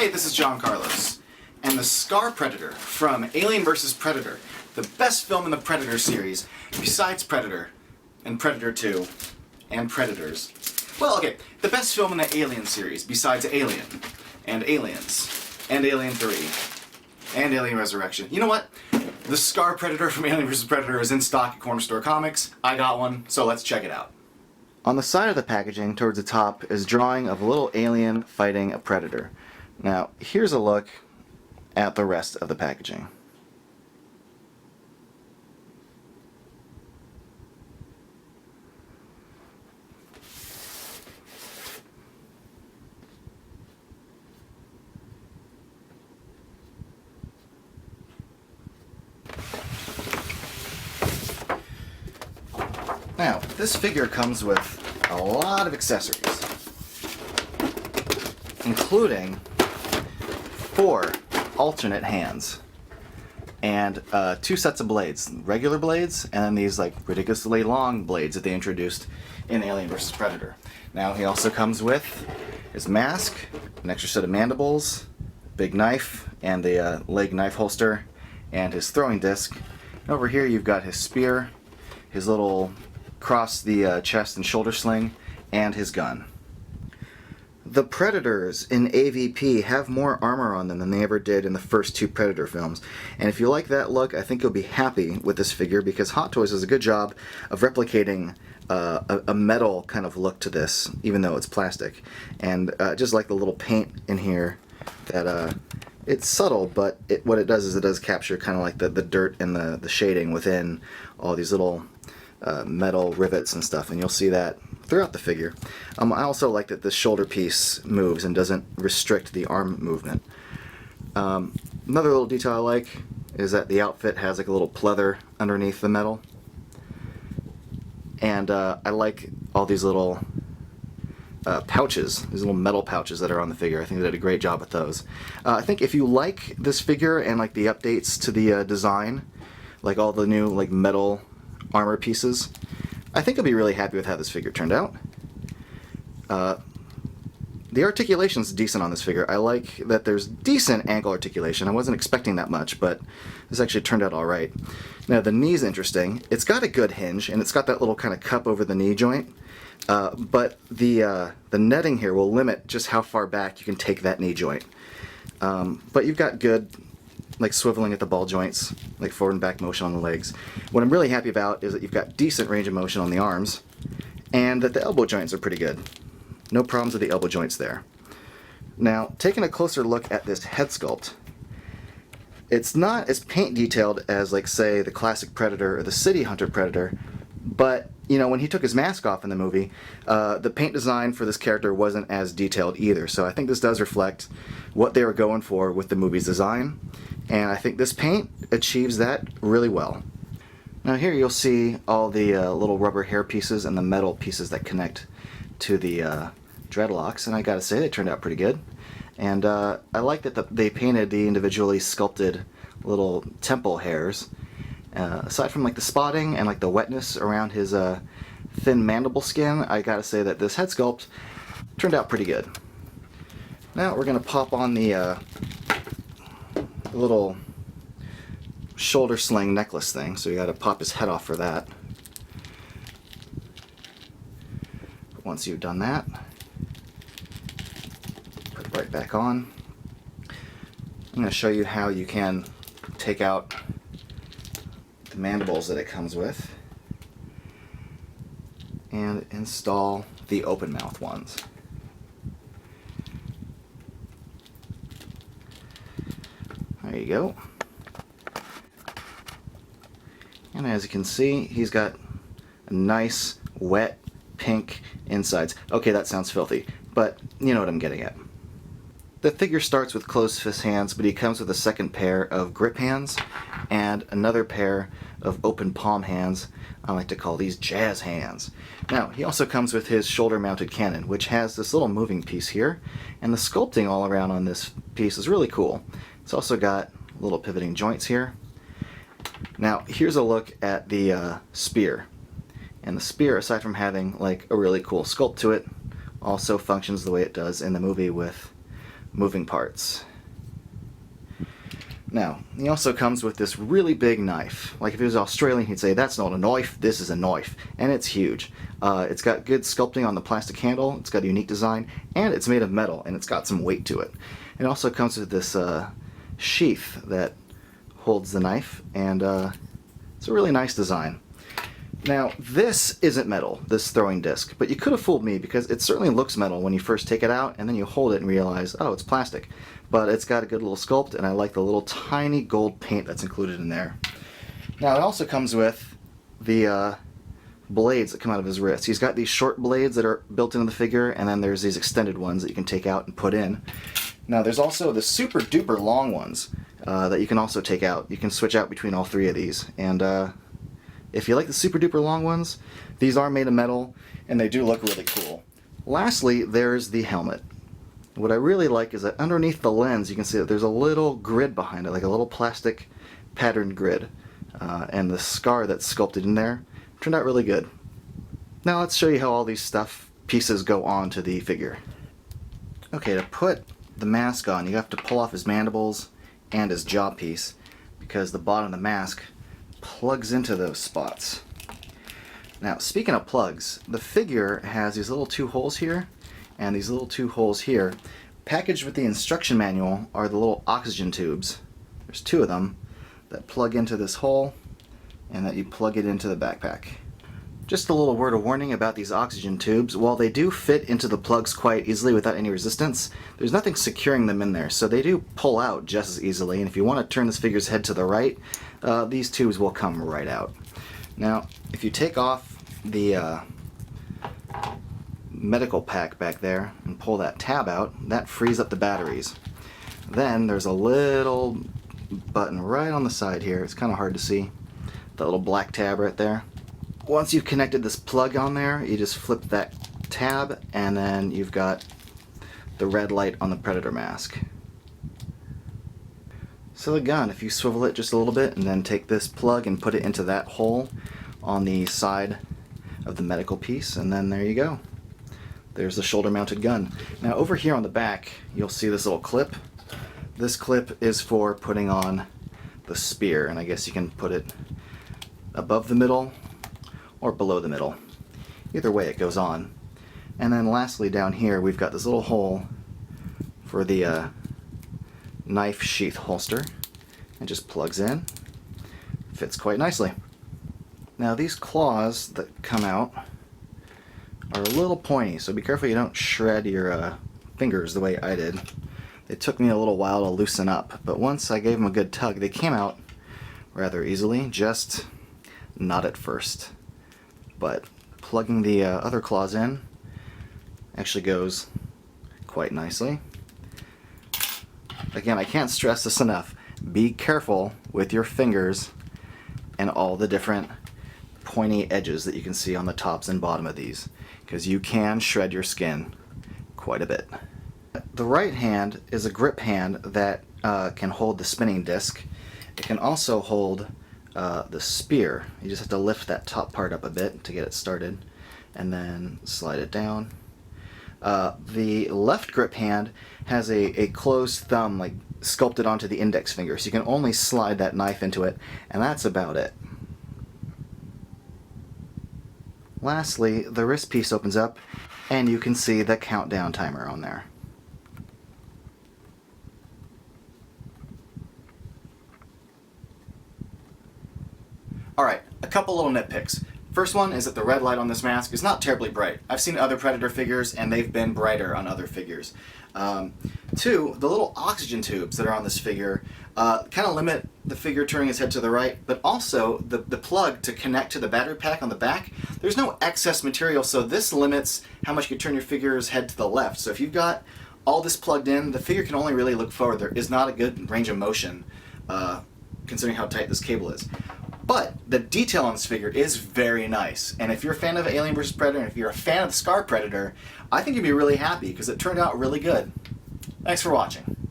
Hey, this is John Carlos, and the Scar Predator from Alien vs. Predator, the best film in the Predator series, besides Predator, and Predator 2, and Predators. Well, okay, the best film in the Alien series, besides Alien, and Aliens, and Alien 3, and Alien Resurrection. You know what? The Scar Predator from Alien vs. Predator is in stock at Corner Store Comics. I got one, so let's check it out. On the side of the packaging, towards the top, is a drawing of a little alien fighting a predator. Now, here's a look at the rest of the packaging. Now, this figure comes with a lot of accessories, including 4 alternate hands and 2 sets of blades, regular blades and then these like ridiculously long blades that they introduced in Alien vs. Predator. Now he also comes with his mask, an extra set of mandibles, big knife and the leg knife holster, and his throwing disc. And over here you've got his spear, his little cross the chest and shoulder sling, and his gun. The Predators in AVP have more armor on them than they ever did in the first 2 Predator films, and if you like that look, I think you'll be happy with this figure because Hot Toys does a good job of replicating a metal kind of look to this, even though it's plastic. And just like the little paint in here, that it's subtle, but what it does is it does capture kind of like the dirt and the shading within all these little metal rivets and stuff, and you'll see that throughout the figure. I also like that the shoulder piece moves and doesn't restrict the arm movement. Another little detail I like is that the outfit has like a little pleather underneath the metal, and I like all these little pouches, these little metal pouches that are on the figure. I think they did a great job with those. I think if you like this figure and like the updates to the design, like all the new like metal armor pieces, I think I'll be really happy with how this figure turned out. The articulation's decent on this figure. I like that there's decent ankle articulation. I wasn't expecting that much, but this actually turned out alright. Now the knee's interesting. It's got a good hinge, and it's got that little kind of cup over the knee joint, but the netting here will limit just how far back you can take that knee joint. But you've got good like swiveling at the ball joints, like forward and back motion on the legs. What I'm really happy about is that you've got decent range of motion on the arms, and that the elbow joints are pretty good. No problems with the elbow joints there. Now, taking a closer look at this head sculpt, it's not as paint detailed as, like, say, the classic Predator or the City Hunter Predator, but, you know, when he took his mask off in the movie, the paint design for this character wasn't as detailed either, so I think this does reflect what they were going for with the movie's design, and I think this paint achieves that really well. Now here you'll see all the little rubber hair pieces and the metal pieces that connect to the dreadlocks, and I gotta say they turned out pretty good. And I like that they painted the individually sculpted little temple hairs. Aside from like the spotting and like the wetness around his thin mandible skin, I gotta say that this head sculpt turned out pretty good. Now we're gonna pop on the little shoulder sling necklace thing, so you gotta pop his head off for that. Once you've done that, put it right back on. I'm going to show you how you can take out the mandibles that it comes with and install the open mouth ones. There you go. And as you can see, he's got a nice wet pink insides. Okay, that sounds filthy, but you know what I'm getting at. The figure starts with closed fist hands, but he comes with a second pair of grip hands and another pair of open palm hands. I like to call these jazz hands. Now, he also comes with his shoulder mounted cannon, which has this little moving piece here, and the sculpting all around on this piece is really cool. It's also got little pivoting joints here. Now, here's a look at the spear. And the spear, aside from having like a really cool sculpt to it, also functions the way it does in the movie with moving parts. Now, he also comes with this really big knife. Like if he was Australian, he'd say, "That's not a knife, this is a knife." And it's huge. It's got good sculpting on the plastic handle, it's got a unique design, and it's made of metal, and it's got some weight to it. It also comes with this sheath that holds the knife, and it's a really nice design. Now, this isn't metal, this throwing disc, but you could have fooled me because it certainly looks metal when you first take it out, and then you hold it and realize, oh, it's plastic. But it's got a good little sculpt, and I like the little tiny gold paint that's included in there. Now, it also comes with the blades that come out of his wrist. He's got these short blades that are built into the figure, and then there's these extended ones that you can take out and put in. Now, there's also the super duper long ones that you can also take out. You can switch out between all three of these, and if you like the super duper long ones, these are made of metal, and they do look really cool. Lastly, there's the helmet. What I really like is that underneath the lens you can see that there's a little grid behind it, like a little plastic patterned grid. And the scar that's sculpted in there turned out really good. Now let's show you how all these pieces go on to the figure. Okay, to put the mask on, you have to pull off his mandibles and his jaw piece, because the bottom of the mask plugs into those spots. Now, speaking of plugs, the figure has these little two holes here and these little two holes here. Packaged with the instruction manual are the little oxygen tubes. There's two of them that plug into this hole and that you plug it into the backpack. Just a little word of warning about these oxygen tubes. While they do fit into the plugs quite easily without any resistance, there's nothing securing them in there, so they do pull out just as easily, and if you want to turn this figure's head to the right, these tubes will come right out. Now, if you take off the medical pack back there and pull that tab out, that frees up the batteries. Then there's a little button right on the side here. It's kind of hard to see. That little black tab right there. Once you've connected this plug on there, you just flip that tab, and then you've got the red light on the Predator mask. So the gun, if you swivel it just a little bit and then take this plug and put it into that hole on the side of the medical piece, and then there you go. There's the shoulder-mounted gun. Now over here on the back, you'll see this little clip. This clip is for putting on the spear, and I guess you can put it above the middle or below the middle. Either way it goes on. And then lastly down here we've got this little hole for the knife sheath holster. It just plugs in. Fits quite nicely. Now these claws that come out are a little pointy, so be careful you don't shred your fingers the way I did. It took me a little while to loosen up, but once I gave them a good tug, they came out rather easily, just not at first. But plugging the other claws in actually goes quite nicely. Again, I can't stress this enough. Be careful with your fingers and all the different pointy edges that you can see on the tops and bottom of these, because you can shred your skin quite a bit. The right hand is a grip hand that can hold the spinning disc. It can also hold the spear. You just have to lift that top part up a bit to get it started, and then slide it down. The left grip hand has a closed thumb, like sculpted onto the index finger, so you can only slide that knife into it, and that's about it. Lastly, the wrist piece opens up, and you can see the countdown timer on there. Alright, a couple little nitpicks. First one is that the red light on this mask is not terribly bright. I've seen other Predator figures and they've been brighter on other figures. Two, the little oxygen tubes that are on this figure kind of limit the figure turning his head to the right, but also the plug to connect to the battery pack on the back, there's no excess material, so this limits how much you can turn your figure's head to the left. So if you've got all this plugged in, the figure can only really look forward. There is not a good range of motion considering how tight this cable is. But the detail on this figure is very nice, and if you're a fan of Alien vs. Predator, and if you're a fan of the Scar Predator, I think you'd be really happy because it turned out really good. Thanks for watching.